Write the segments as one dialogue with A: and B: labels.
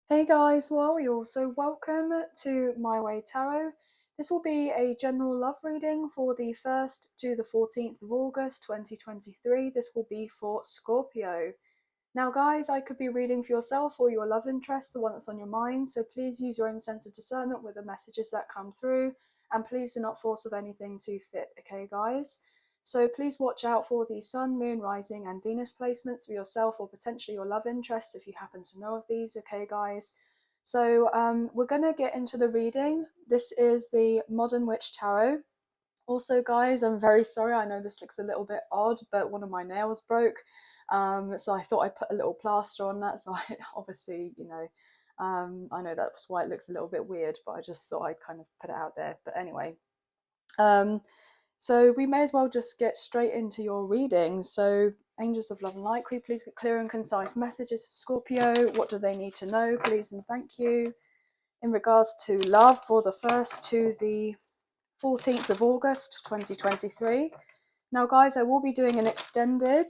A: Hey guys, well, you're so welcome to My Way Tarot. This will be a general love reading for the 1st to the 14th of August 2023. This will be for Scorpio. Now, guys, I could be reading for yourself or your love interest, the one that's on your mind, so please use your own sense of discernment with the messages that come through, and please do not force of anything to fit, okay, guys? So please watch out for the Sun, Moon, Rising, and Venus placements for yourself or potentially your love interest if you happen to know of these, okay, guys? So we're going to get into the reading. This is the Modern Witch Tarot. Also, guys, I'm very sorry. I know this looks a little bit odd, but one of my nails broke. So I thought I'd put a little plaster on that. So I obviously, I know that's why it looks a little bit weird, but I just thought I'd kind of put it out there. But anyway, so we may as well just get straight into your reading. So Angels of Love and Light, could you please get clear and concise messages for Scorpio? What do they need to know, please and thank you? In regards to love for the 1st to the 14th of August 2023. Now, guys, I will be doing an extended,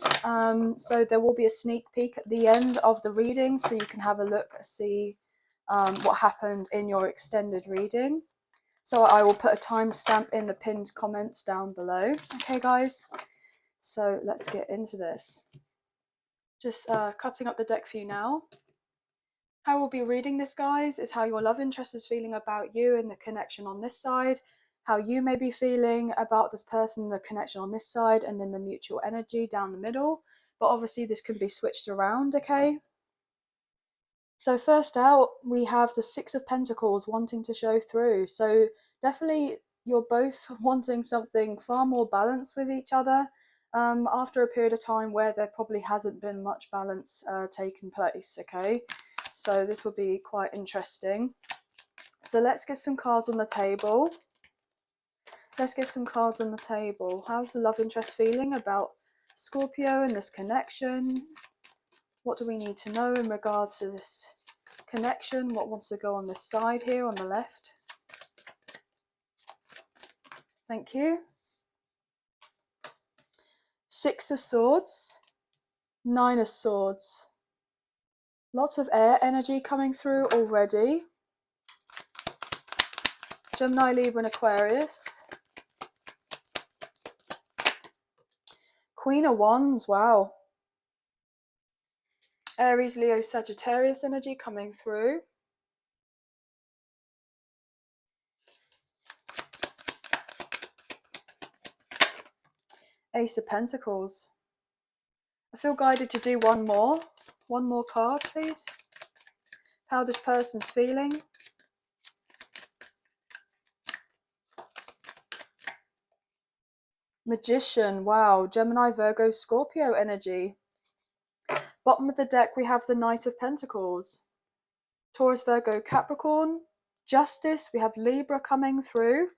A: so there will be a sneak peek at the end of the reading, so you can have a look and see what happened in your extended reading. So I will put a timestamp in the pinned comments down below. Okay, guys? So let's get into this. Just cutting up the deck for you now. How we'll be reading this, guys, is how your love interest is feeling about you and the connection on this side, how you may be feeling about this person, the connection on this side, and then the mutual energy down the middle. But obviously this can be switched around, okay? So first out, we have the Six of Pentacles wanting to show through. So definitely you're both wanting something far more balanced with each other after a period of time where there probably hasn't been much balance taking place, okay? So this will be quite interesting. So let's get some cards on the table. Let's get some cards on the table. How's the love interest feeling about Scorpio and this connection? What do we need to know in regards to this connection? What wants to go on this side here on the left? Thank you. Six of Swords, Nine of Swords. Lots of air energy coming through already. Gemini, Libra, and Aquarius. Queen of Wands, wow. Aries, Leo, Sagittarius energy coming through. Ace of Pentacles. I feel guided to do one more card, please. How this person's feeling. Magician, wow. Gemini, Virgo, Scorpio energy. Bottom of the deck, we have the Knight of Pentacles. Taurus, Virgo, Capricorn. Justice, we have Libra coming through.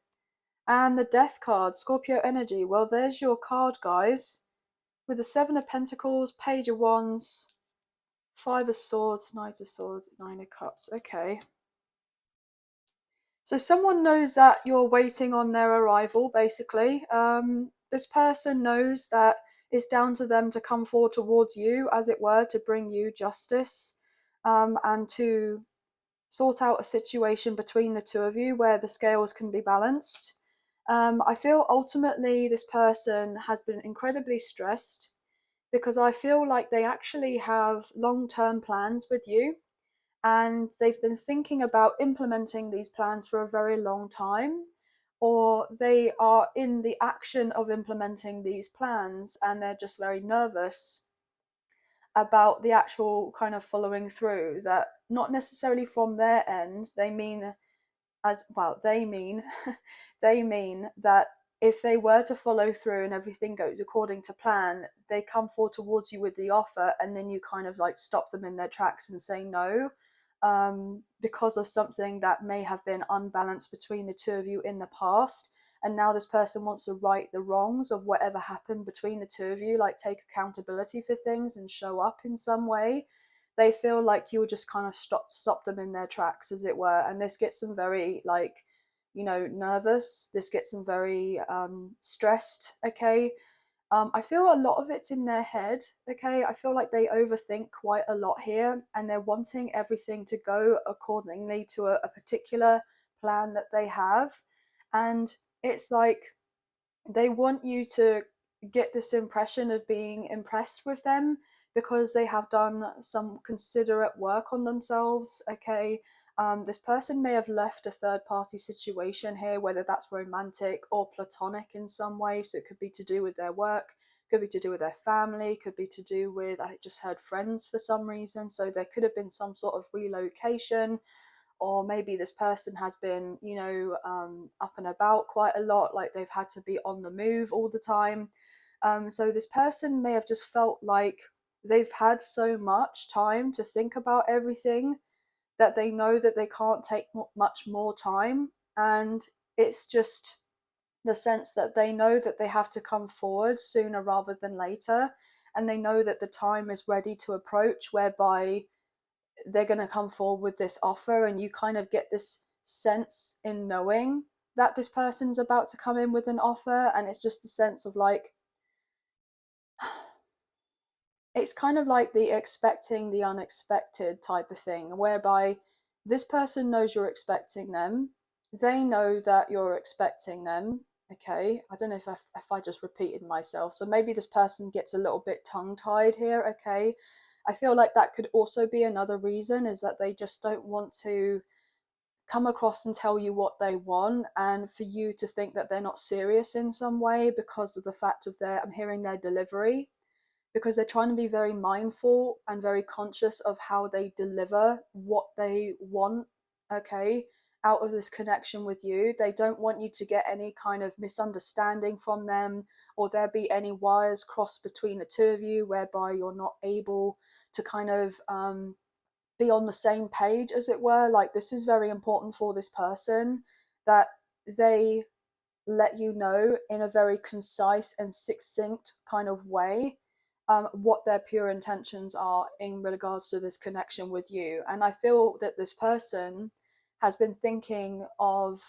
A: And the Death card, Scorpio energy. Well, there's your card, guys. With the Seven of Pentacles, Page of Wands, Five of Swords, Knight of Swords, Nine of Cups. Okay. So someone knows that you're waiting on their arrival, basically. This person knows that it's down to them to come forward towards you, as it were, to bring you justice and to sort out a situation between the two of you where the scales can be balanced. I feel ultimately this person has been incredibly stressed because I feel like they actually have long-term plans with you and they've been thinking about implementing these plans for a very long time, or they are in the action of implementing these plans and they're just very nervous about the actual kind of following through. That not necessarily from their end, they mean as well, they mean they mean that if they were to follow through and everything goes according to plan, they come forward towards you with the offer and then you kind of like stop them in their tracks and say no, because of something that may have been unbalanced between the two of you in the past. And now this person wants to right the wrongs of whatever happened between the two of you, like take accountability for things and show up in some way. They feel like you would just kind of stop them in their tracks, as it were. And this gets them very like, nervous. This gets them very stressed, okay? I feel a lot of it's in their head, okay? I feel like they overthink quite a lot here, and they're wanting everything to go accordingly to a particular plan that they have. And it's like they want you to get this impression of being impressed with them because they have done some considerate work on themselves, okay? This person may have left a third party situation here, whether that's romantic or platonic in some way. So it could be to do with their work, could be to do with their family, could be to do with, I just heard, friends for some reason. So there could have been some sort of relocation, or maybe this person has been, up and about quite a lot, like they've had to be on the move all the time. So this person may have just felt like they've had so much time to think about everything that they know that they can't take much more time. And it's just the sense that they know that they have to come forward sooner rather than later. And they know that the time is ready to approach whereby they're going to come forward with this offer, and you kind of get this sense in knowing that this person's about to come in with an offer. And it's just a sense of like, it's kind of like the expecting the unexpected type of thing, whereby this person knows you're expecting them, they know that you're expecting them. Okay, I don't know if I just repeated myself, so maybe this person gets a little bit tongue-tied here. Okay, I feel like that could also be another reason, is that they just don't want to come across and tell you what they want, and for you to think that they're not serious in some way because of the fact of I'm hearing their delivery, because they're trying to be very mindful and very conscious of how they deliver what they want, okay, out of this connection with you. They don't want you to get any kind of misunderstanding from them, or there be any wires crossed between the two of you whereby you're not able to kind of be on the same page, as it were. Like, this is very important for this person, that they let you know in a very concise and succinct kind of way what their pure intentions are in regards to this connection with you. And I feel that this person has been thinking of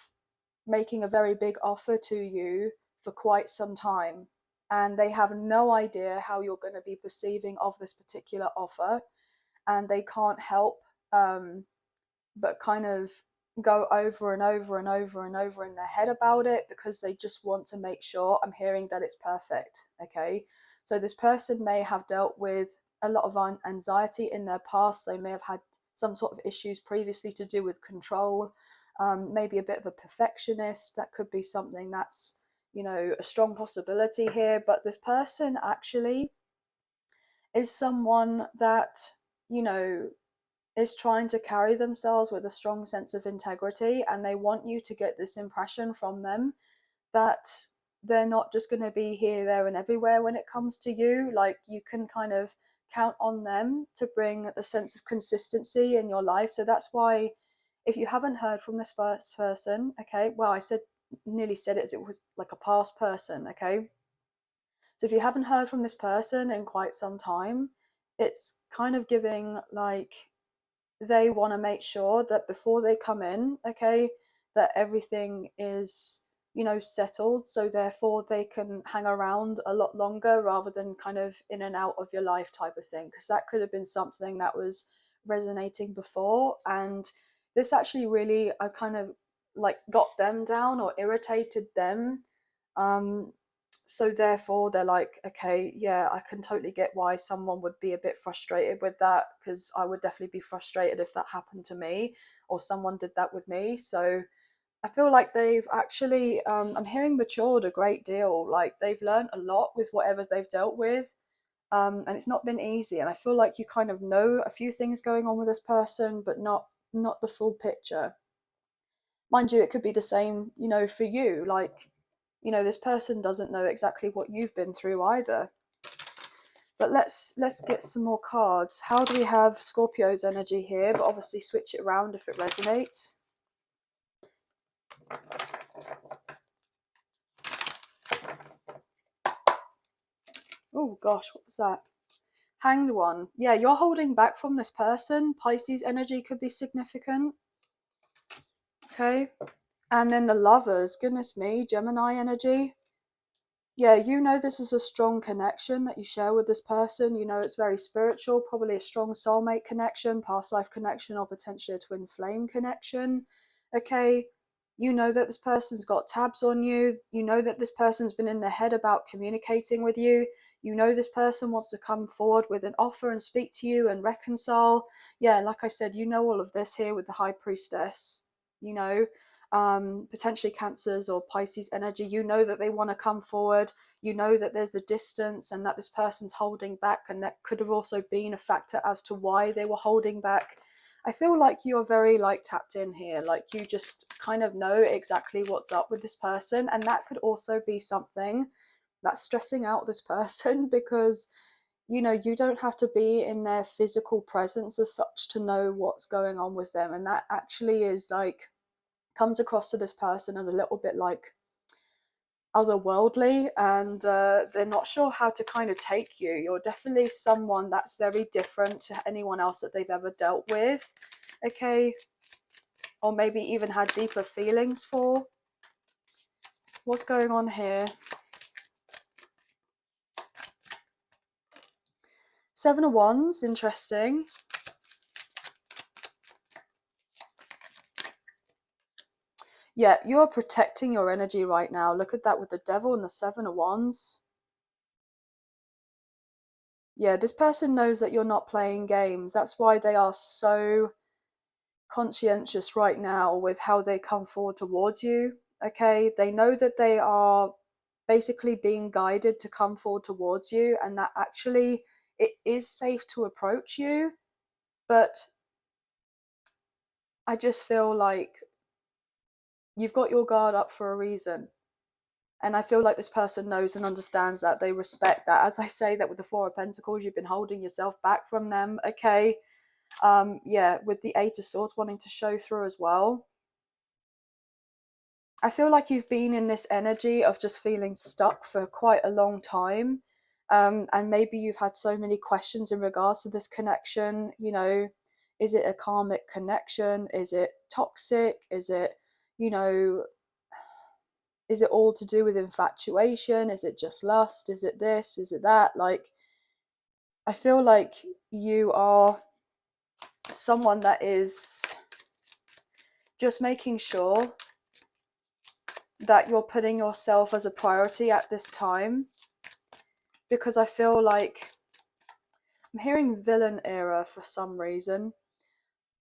A: making a very big offer to you for quite some time, and they have no idea how you're going to be perceiving of this particular offer, and they can't help but kind of go over and over and over and over in their head about it, because they just want to make sure, I'm hearing, that it's perfect. Okay, so this person may have dealt with a lot of anxiety in their past. They may have had some sort of issues previously to do with control, maybe a bit of a perfectionist. That could be something that's, a strong possibility here. But this person actually is someone that, you know is trying to carry themselves with a strong sense of integrity, and they want you to get this impression from them that they're not just going to be here, there, and everywhere when it comes to you. Like, you can kind of count on them to bring the sense of consistency in your life. So that's why, if you haven't heard from this first person, okay, well, I nearly said it as it was like a past person, okay? So if you haven't heard from this person in quite some time, it's kind of giving like they want to make sure that before they come in, okay, that everything is, settled. So therefore they can hang around a lot longer rather than kind of in and out of your life type of thing. Because that could have been something that was resonating before. And this actually really, I kind of like got them down or irritated them. So therefore they're like, okay, yeah, I can totally get why someone would be a bit frustrated with that, because I would definitely be frustrated if that happened to me or someone did that with me. So I feel like they've actually, I'm hearing, matured a great deal. Like, they've learned a lot with whatever they've dealt with, and it's not been easy. And I feel like you kind of know a few things going on with this person, but not the full picture. Mind you, it could be the same, for you. Like, this person doesn't know exactly what you've been through either. But let's get some more cards. How do we have Scorpio's energy here? But obviously switch it around if it resonates. Oh gosh, what was that? Hanged One. Yeah, you're holding back from this person. Pisces energy could be significant. Okay. And then the Lovers. Goodness me, Gemini energy. Yeah, you know this is a strong connection that you share with this person. You know it's very spiritual, probably a strong soulmate connection, past life connection, or potentially a twin flame connection. Okay, you know that this person's got tabs on you. You know that this person's been in their head about communicating with you. You know this person wants to come forward with an offer and speak to you and reconcile. Yeah, like I said, you know all of this here with the High Priestess. You know, potentially Cancers or Pisces energy. You know that they want to come forward. You know that there's a distance and that this person's holding back, and that could have also been a factor as to why they were holding back. I feel like you're very like tapped in here, like you just kind of know exactly what's up with this person, and that could also be something that's stressing out this person because you know you don't have to be in their physical presence as such to know what's going on with them, and that actually is like comes across to this person as a little bit like otherworldly, and they're not sure how to kind of take you. You're definitely someone that's very different to anyone else that they've ever dealt with, okay, or maybe even had deeper feelings for. What's going on here? Seven of Wands, interesting. Yeah, you're protecting your energy right now. Look at that with the Devil and the Seven of Wands. Yeah, this person knows that you're not playing games. That's why they are so conscientious right now with how they come forward towards you. Okay, they know that they are basically being guided to come forward towards you, and that actually it is safe to approach you, but I just feel like you've got your guard up for a reason. And I feel like this person knows and understands that. They respect that. As I say that with the Four of Pentacles, you've been holding yourself back from them. Okay, yeah, with the Eight of Swords wanting to show through as well. I feel like you've been in this energy of just feeling stuck for quite a long time. And maybe you've had so many questions in regards to this connection. You know, is it a karmic connection? Is it toxic? Is it, you know, is it all to do with infatuation? Is it just lust? Is it this? Is it that? Like, I feel like you are someone that is just making sure that you're putting yourself as a priority at this time, because I feel like I'm hearing villain era for some reason.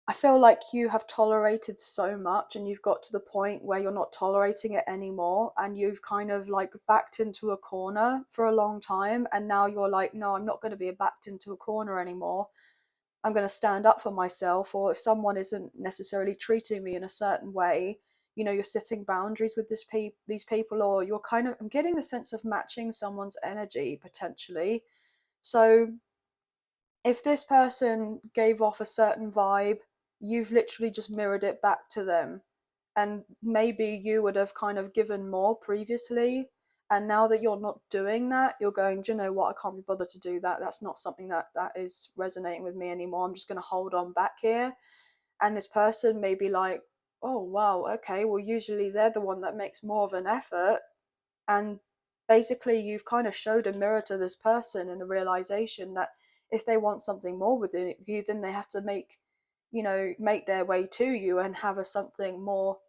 A: I feel like you have tolerated so much and you've got to the point where you're not tolerating it anymore, and you've kind of like backed into a corner for a long time, and now you're like, no, I'm not going to be backed into a corner anymore. I'm going to stand up for myself, or if someone isn't necessarily treating me in a certain way, you know, you're setting boundaries with these people, or you're kind of, I'm getting the sense of matching someone's energy potentially. So if this person gave off a certain vibe, you've literally just mirrored it back to them. And maybe you would have kind of given more previously. And now that you're not doing that, you're going, do you know what? I can't be bothered to do that. That's not something that is resonating with me anymore. I'm just going to hold on back here. And this person may be like, oh, wow, okay, well, usually they're the one that makes more of an effort. And basically you've kind of showed a mirror to this person in the realization that if they want something more with you, then they have to make, you know, make their way to you and have a something more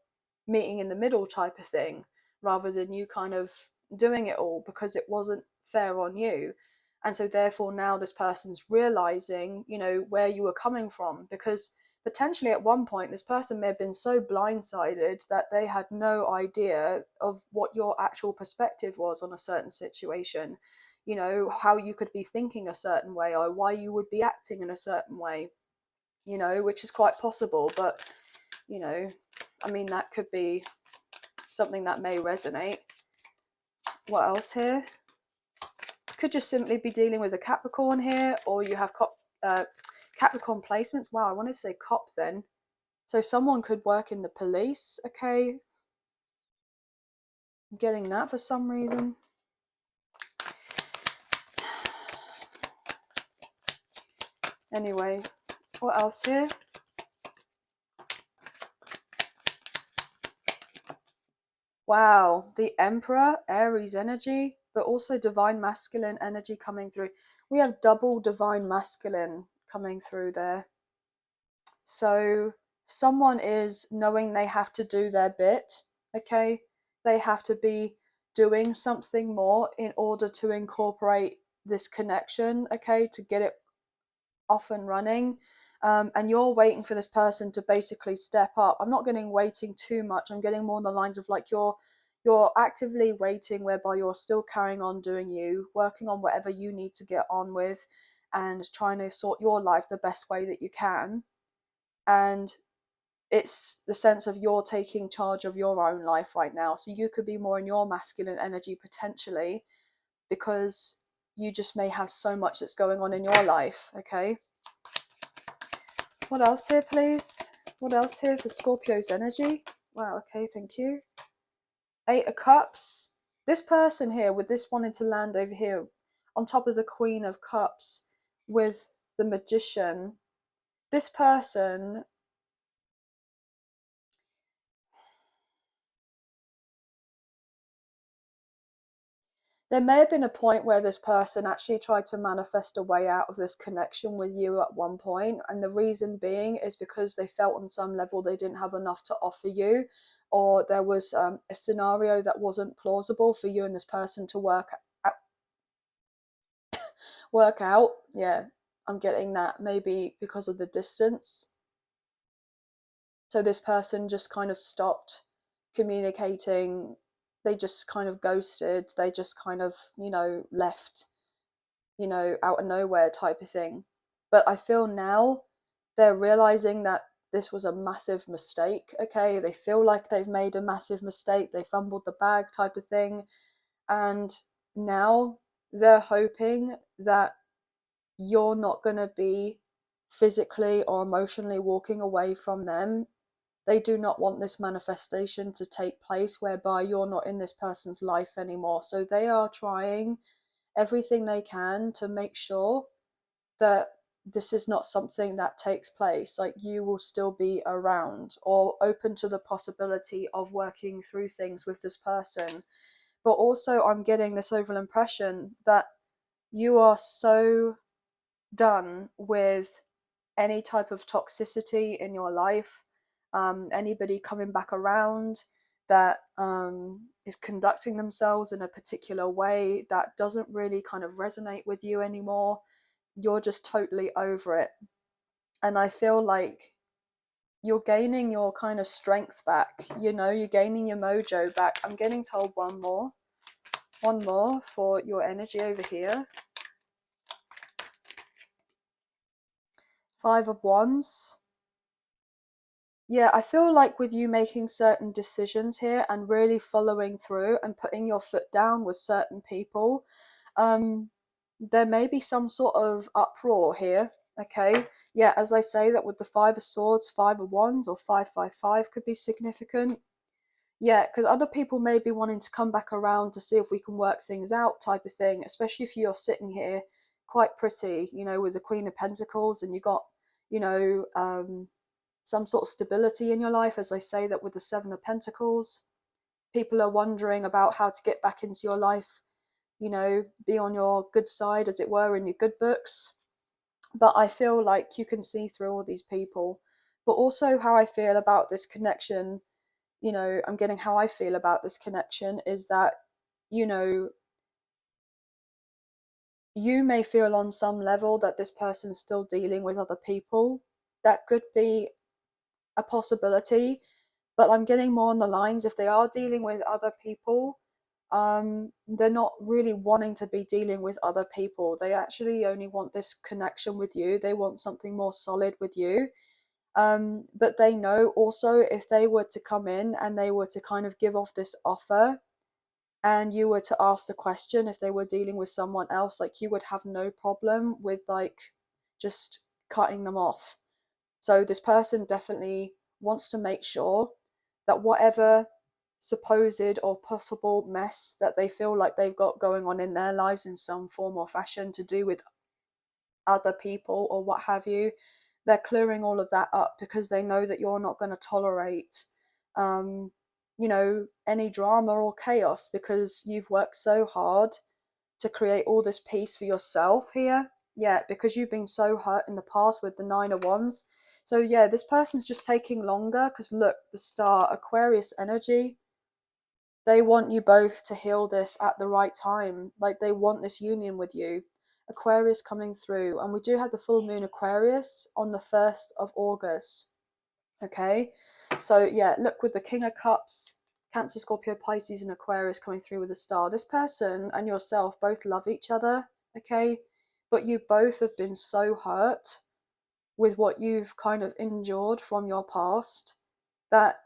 A: meeting in the middle type of thing, rather than you kind of doing it all because it wasn't fair on you. And so therefore now this person's realizing, you know, where you were coming from, because potentially at one point this person may have been so blindsided that they had no idea of what your actual perspective was on a certain situation, you know, how you could be thinking a certain way or why you would be acting in a certain way, you know, which is quite possible. But you know, I mean, that could be something that may resonate. What else here? Could just simply be dealing with a Capricorn here, or you have Capricorn placements. Wow, I wanted to say cop then. So someone could work in the police. Okay, I'm getting that for some reason. Anyway, what else here? Wow, the Emperor, Aries energy. but also divine masculine energy coming through. We have double divine masculine coming through there. So someone is knowing they have to do their bit, okay? They have to be doing something more in order to incorporate this connection, okay, to get it off and running. And you're waiting for this person to basically step up. I'm not getting waiting too much. I'm getting more on the lines of like you're actively waiting, whereby you're still carrying on doing you, working on whatever you need to get on with, and trying to sort your life the best way that you can. And it's the sense of you're taking charge of your own life right now. So you could be more in your masculine energy potentially, because you just may have so much that's going on in your life, okay? What else here, please? What else here for Scorpio's energy? Wow, okay, thank you. 8 of Cups. This person here, with this wanting to land over here, on top of the Queen of Cups, with the Magician, this person, there may have been a point where this person actually tried to manifest a way out of this connection with you at one point, and the reason being is because they felt on some level they didn't have enough to offer you, or there was a scenario that wasn't plausible for you and this person to work out. Yeah, I'm getting that, maybe because of the distance. So this person just kind of stopped communicating. They just kind of ghosted. They just kind of, left, out of nowhere type of thing. But I feel now they're realizing that this was a massive mistake, okay? They feel like they've made a massive mistake. They fumbled the bag type of thing. And now they're hoping that you're not going to be physically or emotionally walking away from them. They do not want this manifestation to take place whereby you're not in this person's life anymore. So they are trying everything they can to make sure that this is not something that takes place. Like, you will still be around or open to the possibility of working through things with this person. But also, I'm getting this overall impression that you are so done with any type of toxicity in your life, anybody coming back around that is conducting themselves in a particular way that doesn't really kind of resonate with you anymore. You're just totally over it. And I feel like you're gaining your kind of strength back, you're gaining your mojo back. I'm getting told one more for your energy over here. 5 of Wands. Yeah, I feel like with you making certain decisions here and really following through and putting your foot down with certain people, there may be some sort of uproar here, okay? Yeah, as I say, that with the 5 of Swords, 5 of Wands, or 555 could be significant. Yeah, because other people may be wanting to come back around to see if we can work things out type of thing, especially if you're sitting here quite pretty, with the Queen of Pentacles, and you got, some sort of stability in your life. As I say, that with the 7 of Pentacles, people are wondering about how to get back into your life, be on your good side, as it were, in your good books. But I feel like you can see through all these people. But also, how I feel about this connection, I'm getting how I feel about this connection is that, you may feel on some level that this person's still dealing with other people. That could be a possibility, but I'm getting more on the lines, if they are dealing with other people, they're not really wanting to be dealing with other people. They actually only want this connection with you. They want something more solid with you. But they know also, if they were to come in and they were to kind of give off this offer, and you were to ask the question if they were dealing with someone else, like, you would have no problem with like just cutting them off. So this person definitely wants to make sure that whatever supposed or possible mess that they feel like they've got going on in their lives in some form or fashion to do with other people or what have you, they're clearing all of that up, because they know that you're not going to tolerate you know, any drama or chaos, because you've worked so hard to create all this peace for yourself here. Yeah, because you've been so hurt in the past with the Nine of Wands. So yeah, this person's just taking longer because look, the Star, Aquarius energy, they want you both to heal this at the right time. Like, they want this union with you. Aquarius coming through, and we do have the full moon Aquarius on the 1st of August. Okay, so yeah, look, with the King of Cups, Cancer, Scorpio, Pisces, and Aquarius coming through with a star. This person and yourself both love each other, okay? But you both have been so hurt with what you've kind of endured from your past that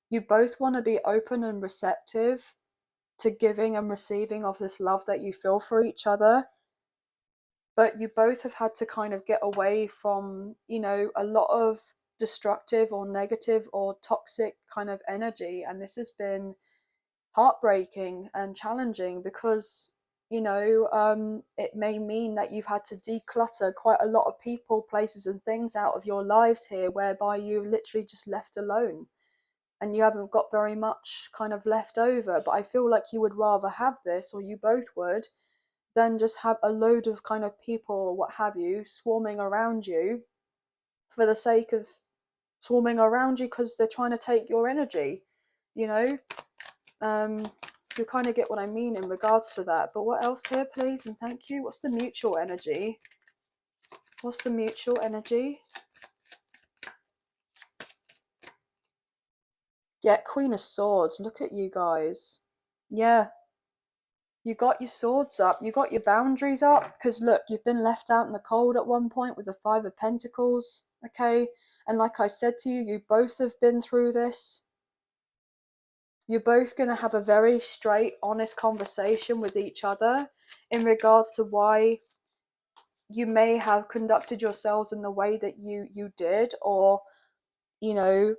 A: you both want to be open and receptive to giving and receiving of this love that you feel for each other. But you both have had to kind of get away from, you know, a lot of destructive or negative or toxic kind of energy. And this has been heartbreaking and challenging because, you know, it may mean that you've had to declutter quite a lot of people, places, and things out of your lives here, whereby you're literally just left alone and you haven't got very much kind of left over. But I feel like you would rather have this, or you both would, than just have a load of kind of people or what have you swarming around you for the sake of swarming around you because they're trying to take your energy, you know. You kind of get what I mean in regards to that. But what else here, please, and thank you? What's the mutual energy? What's the mutual energy? Yeah, Queen of Swords. Look at you guys. Yeah, you got your swords up, you got your boundaries up, because look, you've been left out in the cold at one point with the Five of Pentacles, okay? And like I said to you, you both have been through this. You're both going to have a very straight, honest conversation with each other in regards to why you may have conducted yourselves in the way that you did, or, you know,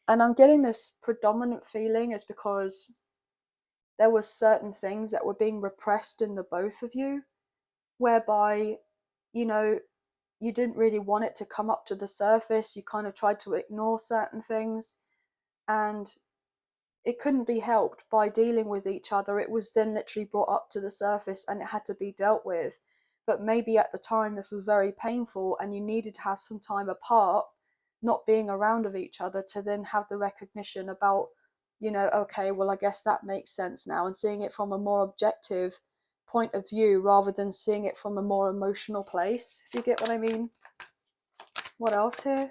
A: and I'm getting this predominant feeling is because there were certain things that were being repressed in the both of you, whereby, you know, you didn't really want it to come up to the surface. You kind of tried to ignore certain things, and it couldn't be helped by dealing with each other. It was then literally brought up to the surface and it had to be dealt with. But maybe at the time this was very painful and you needed to have some time apart, not being around of each other, to then have the recognition about, you know, okay, well, I guess that makes sense now, and seeing it from a more objective point of view rather than seeing it from a more emotional place, if you get what I mean. What else here?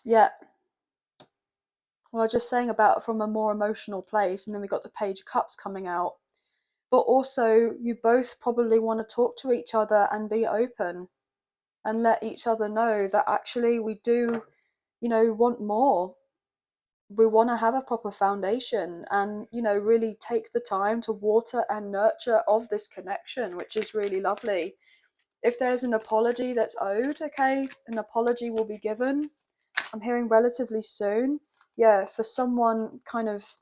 A: Yeah, well, I was just saying about from a more emotional place, and then we got the Page of Cups coming out. But also, you both probably want to talk to each other and be open and let each other know that actually we do, you know, want more. We want to have a proper foundation and, you know, really take the time to water and nurture of this connection, which is really lovely. If there's an apology that's owed, okay, an apology will be given. I'm hearing relatively soon. Yeah, for someone kind of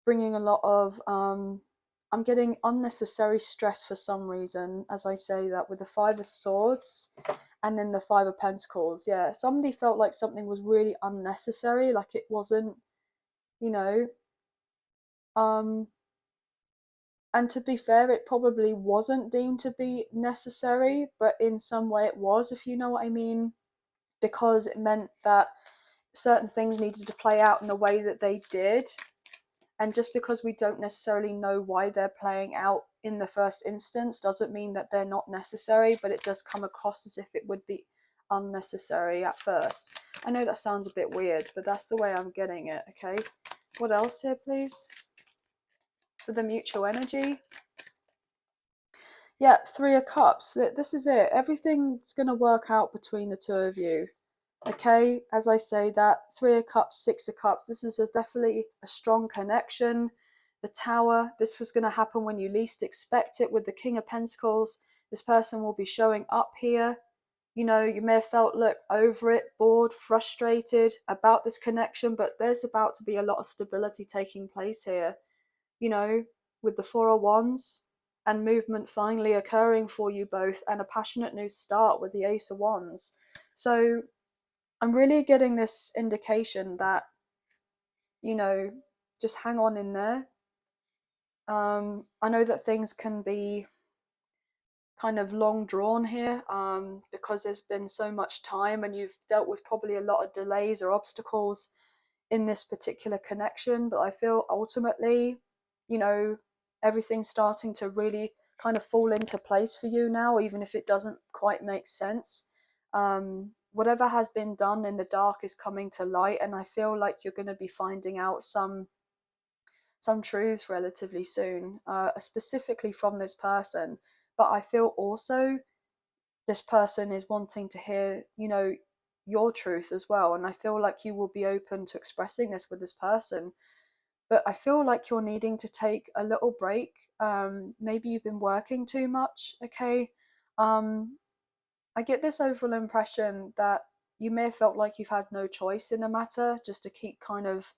A: bringing a lot of I'm getting unnecessary stress for some reason as I say that, with the Five of Swords and then the Five of Pentacles. Yeah, somebody felt like something was really unnecessary, like it wasn't, you know, um and to be fair, it probably wasn't deemed to be necessary, but in some way it was, if you know what I mean, because it meant that certain things needed to play out in the way that they did. And just because we don't necessarily know why they're playing out in the first instance doesn't mean that they're not necessary, but it does come across as if it would be unnecessary at first. I know that sounds a bit weird, but that's the way I'm getting it, okay? What else here, please? For the mutual energy. Yeah, Three of Cups. This is it. Everything's going to work out between the two of you. Okay, as I say that, Three of Cups, Six of Cups, this is definitely a strong connection. The Tower, this is going to happen when you least expect it. With the King of Pentacles, this person will be showing up here. You know, you may have felt, look, over it, bored, frustrated about this connection, but there's about to be a lot of stability taking place here. You know, with the Four of Wands and movement finally occurring for you both, and a passionate new start with the Ace of Wands. So I'm really getting this indication that, just hang on in there. I know that things can be kind of long drawn here, because there's been so much time and you've dealt with probably a lot of delays or obstacles in this particular connection. But I feel ultimately, you know, everything's starting to really kind of fall into place for you now, even if it doesn't quite make sense. Whatever has been done in the dark is coming to light, and I feel like you're going to be finding out some truths relatively soon, specifically from this person. But I feel also this person is wanting to hear, your truth as well. And I feel like you will be open to expressing this with this person. But I feel like you're needing to take a little break. Maybe you've been working too much, okay? I get this overall impression that you may have felt like you've had no choice in the matter, just to keep kind of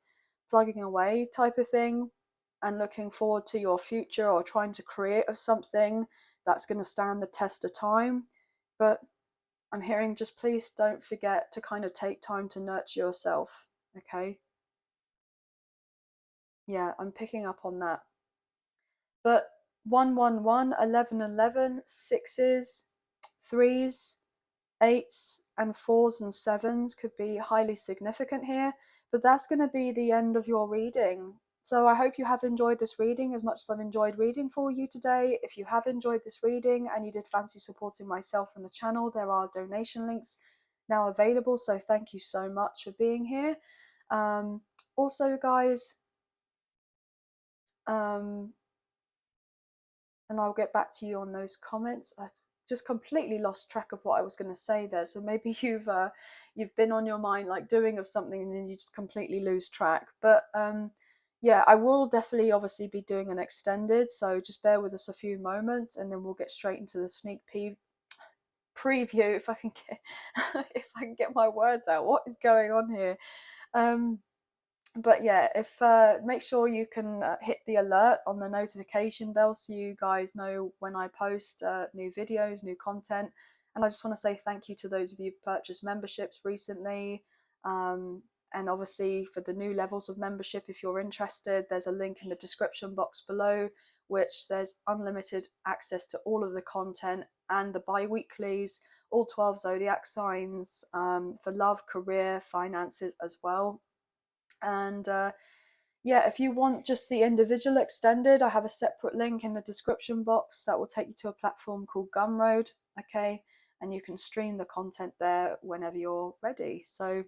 A: plugging away type of thing, and looking forward to your future or trying to create of something that's going to stand the test of time. But I'm hearing, just please don't forget to kind of take time to nurture yourself, okay? Yeah, I'm picking up on that. But 111, 11, 11, sixes, threes, eights, and fours and sevens could be highly significant here. But that's going to be the end of your reading. So I hope you have enjoyed this reading as much as I've enjoyed reading for you today. If you have enjoyed this reading and you did fancy supporting myself and the channel, there are donation links now available. So thank you so much for being here. Also, guys, and I'll get back to you on those comments. I just completely lost track of what I was going to say there. So maybe you've been on your mind like doing of something and then you just completely lose track. But yeah, I will definitely obviously be doing an extended. So just bear with us a few moments and then we'll get straight into the preview if I can get if I can get my words out. What is going on here? But yeah, if make sure you can hit the alert on the notification bell so you guys know when I post new videos, new content. And I just want to say thank you to those of you who've purchased memberships recently, and obviously for the new levels of membership, if you're interested, there's a link in the description box below, which there's unlimited access to all of the content and the bi-weeklies, all 12 zodiac signs, for love, career, finances as well. And yeah, if you want just the individual extended, I have a separate link in the description box that will take you to a platform called Gumroad, okay? And you can stream the content there whenever you're ready. So,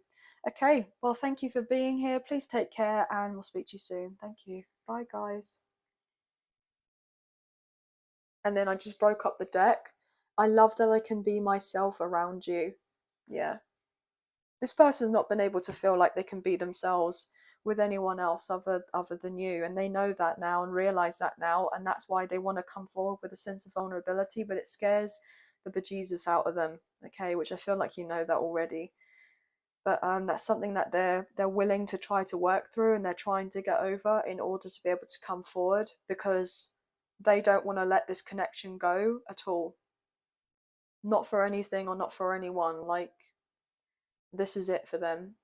A: okay, well, thank you for being here. Please take care and we'll speak to you soon. Thank you. Bye, guys. And then I just broke up the deck. I love that I can be myself around you. Yeah. This person's not been able to feel like they can be themselves with anyone else other than you, and they know that now and realize that now, and that's why they want to come forward with a sense of vulnerability, but it scares the bejesus out of them, okay, which I feel like you know that already. But that's something that they're willing to try to work through, and they're trying to get over in order to be able to come forward, because they don't want to let this connection go at all, not for anything or not for anyone. Like, this is it for them.